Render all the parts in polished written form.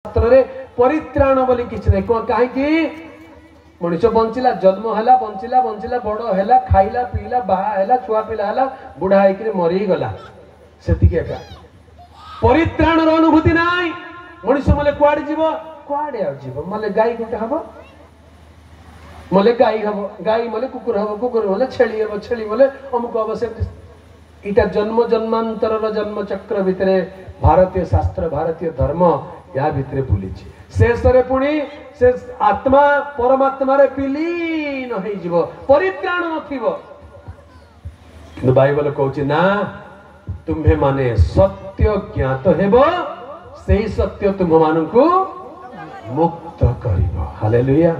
शास्त्र रे परित्राण बोली किछि नै कहीं मनुष्य बंचिला जन्म हैला बंचिला बंचिला बड़ हैला खाइला पीला बाहा हैला छुआ पिला हैला बुढ़ा होइकरी मरी गला सेतिके एका परित्राण रो अनुभूति नाई मनुष्य मले कुआडे जीवो कुआडे आ जीवो मले गाई गुटे हबो मले गाई हबो गाई मले कुकुर हबो कुकुर मले छेली हबो छेली मले अमुक हबो से इटा जन्म जन्मांतर रो जन्म चक्र भितरे भारतीय शास्त्र भारतीय धर्म या भितरे भूली शेष रे पुणी से आत्मा परमात्मा रे विलीन होई जीवो परित्राण नथिबो किंतु बाइबल कहउची ना तुम्हे माने सत्य ज्ञात हेबो सेही सत्य तुम मानकु मुक्त करिवो हालेलुया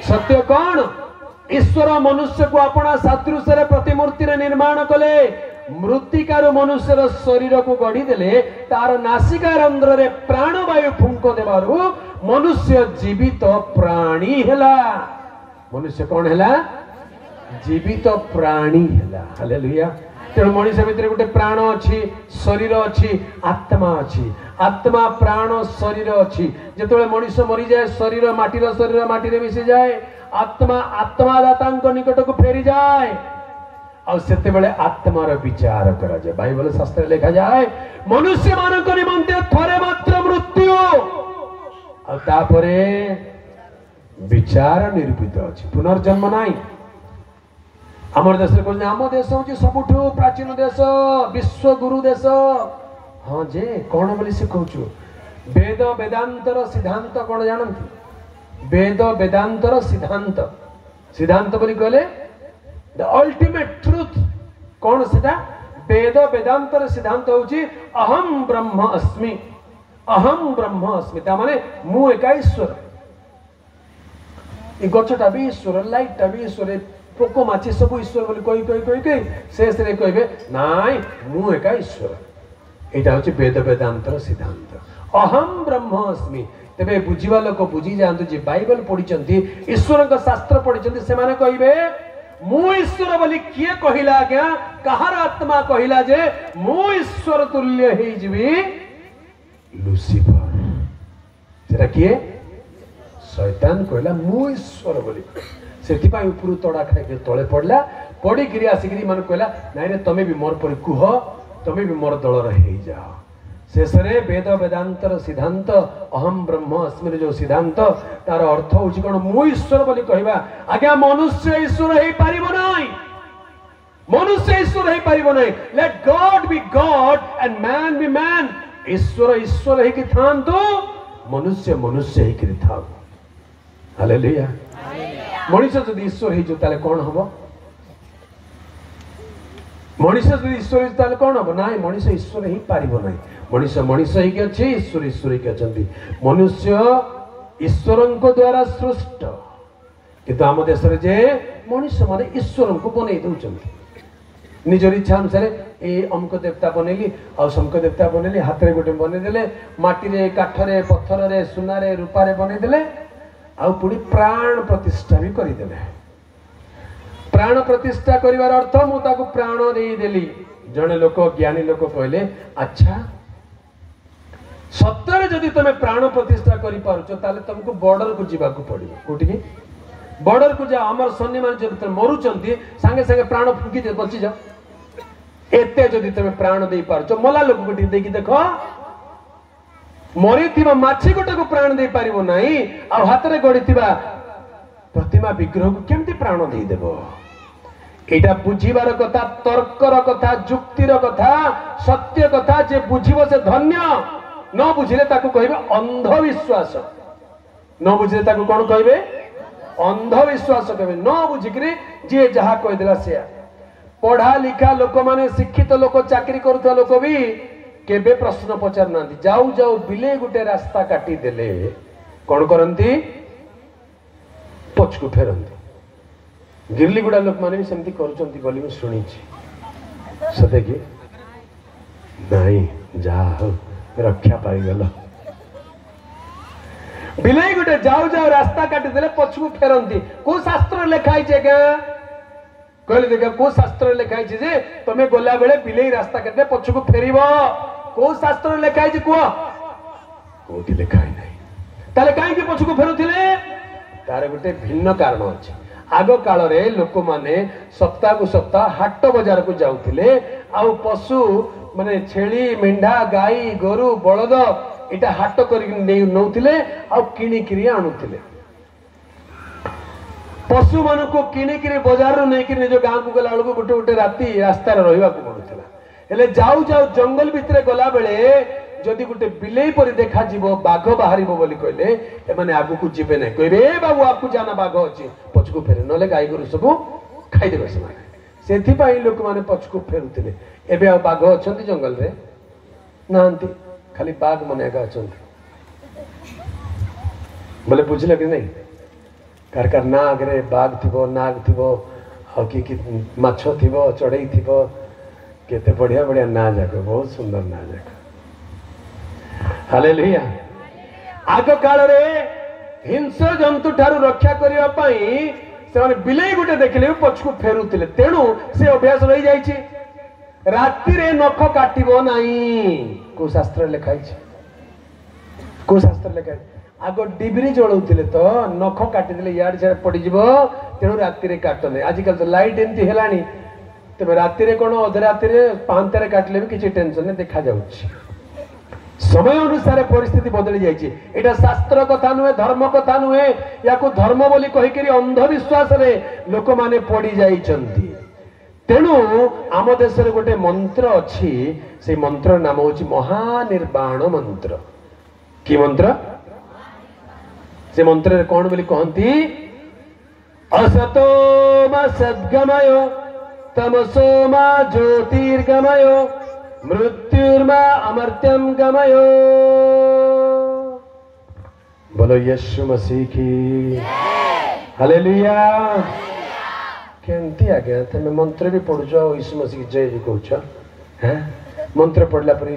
सत्य कौन ईश्वर मनुष्य को अपना सादृश्य रे प्रतिमूर्ति रे निर्माण कले मृत्तिकार मनुष्यर शरीर को गढ़ी देले तार नासिका रंध्र रे प्राण वायु फुंक देबारु मनुष्य जीवित प्राणी हेला मनुष्य कौन हेला जीवित प्राणी हेला हालेलुया तेणु मनुष्य भितर गोटे प्राण अच्छी शरीर अच्छी आत्मा अच्छी आत्मा प्राण शरीर अच्छी जेतेबेले मनुष्य मरी जाए शरीर माटी रे मिसी जाए आत्मा आत्मादाता निकट को फेरी जाए और सेते बेले आत्मार विचार करा जाए बाइबल शास्त्र लिखा जाए मनुष्य मानक निमंते थरे मात्र मृत्यु और तापरे विचार निरूपित अछि पुनर्जन्म नाही आमर देश को आम देश हूँ सबुठू प्राचीन देश विश्व गुरु देश हाँ जे कौन बोली शिखौचु वेद वेदांतर सिद्धांत कौन जानती वेद वेदांतर सिद्धांत सिद्धांत बोली कहले द अल्टीमेट ट्रुथ कौन सेटा वेद वेदांतर सिद्धांत होची अहम ब्रह्म अस्मि ता माने मु एका ईश्वर ए गछटा भी ईश्वर लाइटटा भी ईश्वर पोको माछी सब ईश्वर बोली कही शेष रे कहबे नाई मु एका ईश्वर एटा होची वेद वेदांतर सिद्धांत अहम ब्रह्म अस्मि तेबे बुझिबा लोक बुझी जानतु जे बाइबल पढिचंती ईश्वर का शास्त्र पढिचंती से माने कहबे मु ईश्वर बोली किए कहिला आज्ञा कहार आत्मा कहिला जे मु ईश्वर तुल्य हेई जिवि लूसीफर सेटा किए शैतान कहला मु ईश्वर बोली सेति पाई ऊपर तोड़ा खाइ के तळे पडला पडी गिरी आसी गिरी मन कहला नाइ रे तमे भी मोर पर कुह तमे भी मोर दल रे हेई जाओ शेषरे वेद वेदांतर सिद्धांत अहम ब्रह्म अस्मि जो सिद्धांत तार अर्थ होची कोन मु ईश्वर बोली कहबा आज्ञा मनुष्य ईश्वर हेई पारिबो नाही मनुष्य ईश्वर हेई पारिबो नाही let god be god and man be man ईश्वर ईश्वर हेई कि थांतो मनुष्य मनुष्य हेई कि थाओ हालेलुया मनुष्य जदि ईश्वर हेई जो ताले कोन हबो मनुष्य जदि ईश्वर हेई ताले कोन हबो नाही मनुष्य ईश्वर हेई पारिबो नाही मनुष्य मनुष्य ही अच्छे ईश्वर ईश्वर ही अच्छे मनुष्य ईश्वर को द्वारा सृष्ट किंतु आम देश जे मनुष्य माने ईश्वर को बनई दउछन निजर इच्छा अनुसार ए अमुक देवता बनैली आ समक देवता बनैली हाथ रे गोटे बनै देले माटी रे काठ रे पत्थर रे सोना रे रूपा रे बनै देले आ पुणी प्राण प्रतिष्ठा भी करि देले प्राण प्रतिष्ठा करिवार अर्थ मु ताको प्राण देई देली जने लोक ज्ञानी लोक कहले अच्छा सत्तर जदि तुम प्राण प्रतिष्ठा करि पारुछ ताले तुमको बॉर्डर को जीवा को पड़िबो कोठी की बॉर्डर को जा हमर सैन्य मान जब मरुचंती संगे संगे प्राण फुकी दे बची जा एते जदि तुम प्राण देई पारुछ मला लोक कोठी देखि देखो मरिथिबा माछी गोटे को प्राण देई पारिबो नाही आ हाथ रे गड़िथिबा प्रतिमा विग्रह को केमती प्राण देई देबो एटा बुझीबार कथा तर्कर कथा जुक्तिर कथा सत्य कथा जे बुझिबो से धन्य न बुझिले ताकू कहबे अंधविश्वास न बुझिले ताकू कोन कहबे अंधविश्वास कहबे न बुझिकरी जे जहा कह देला से पढ़ा लिखा लोक माने शिक्षित लोक चाकरी करथवा लोक भी केबे प्रश्न पचार नांती जाऊ जाऊ बिले गुटे रास्ता काटी देले कोन करंती पछ को फेरंती गिरलीगुड़ा लोक माने भी सेमती करूचंती बोली मैं सुनी सते कि नहीं जा रक्षा पाई गल बिलाई गुटे जाऊ जाऊ रास्ता काटी देले पछकु फेरंती को शास्त्र लिखाई छे के कहले देखा को शास्त्र लिखाई छे जे तमे गोला बेले बिलाई रास्ता काटे पछकु फेरिबो को शास्त्र लिखाई छे को कोठी लिखाई नहीं ताले कहीं पछकु फेरुथिले तार गोटे भिन्न कारण अछि। आग काल रे लोक माने सप्ताह को सप्ताह हाट बाजार को जाउथिले आउ पशु माने छेली मेंढा गाई गोरु बलद एटा हाट करि नौथिले आउ किणी किरि आनुथिले। पशु मान को किणिकी बजार नहीं निज गाँव को गला बेलू गोटे गोटे राति रास्ता रहा पड़ूला। हेले जाऊ जाऊ जंगल भितर गला बेले जदि गोटे बिलेई पर देखा बाघ बाहर बोली कहले एमाने आगु को जीवे ना कहे बाबू आपको जाना बाघ अच्छी पछकू फेरे ना गाई गोरु सब खाईदेवे से लोक मैंने पछकू फेरुले। एबे आ बाघ अच्छा जंगल रे नहांती खाली बाघ मन आगे अच्छा बोले बुझल कि नहीं कार कार ना आगे बाघ थी नाग थी कि माछ थी चढ़ई थी केते बढ़िया बढ़िया ना जाक बहुत सुंदर ना जाक। हालेलुया। आग काल रे हिंस्र जंतु ठारू रक्षा करने से बिलेई गोटे देखले पछकू फेरुले तेणु से अभ्यास रही जाइए राति रे नख काटिबो नहीं को शास्त्र लिखाई को शास्त्र लिखाई आग डिबरी जलाऊे तो नख काटिदे इाड़े सियाड़े पड़ज तेणु राति काटने आजिकल तो लाइट एमती है तेज राति कौन अध राति पांतारे काटिले भी किसी टेंशन देखा जाउछि। समय अनुसार परिस्थिति बदली जाइए शास्त्र कथा नुहे धर्म कथा नुहे या धर्म बोली कहीकि अंधविश्वास रे लोक माने पड़ी जाइछन्ति। तेणु आम देश गोटे मंत्र अच्छी से मंत्र नाम हूँ महानिर्वाण मंत्र। कि मंत्र से मंत्र कौन बोली कहती असतो मा सद्गमय तमसो मा ज्योतिर्गमय मृत्युर्मा अमर्त्यम गमयो। बोलो यीशु मसीह की हालेलुया। केमती आज्ञा तुम मंत्र भी पढ़ुच यीशु मसीह जय भी कहछ मंत्र पढ़ला पर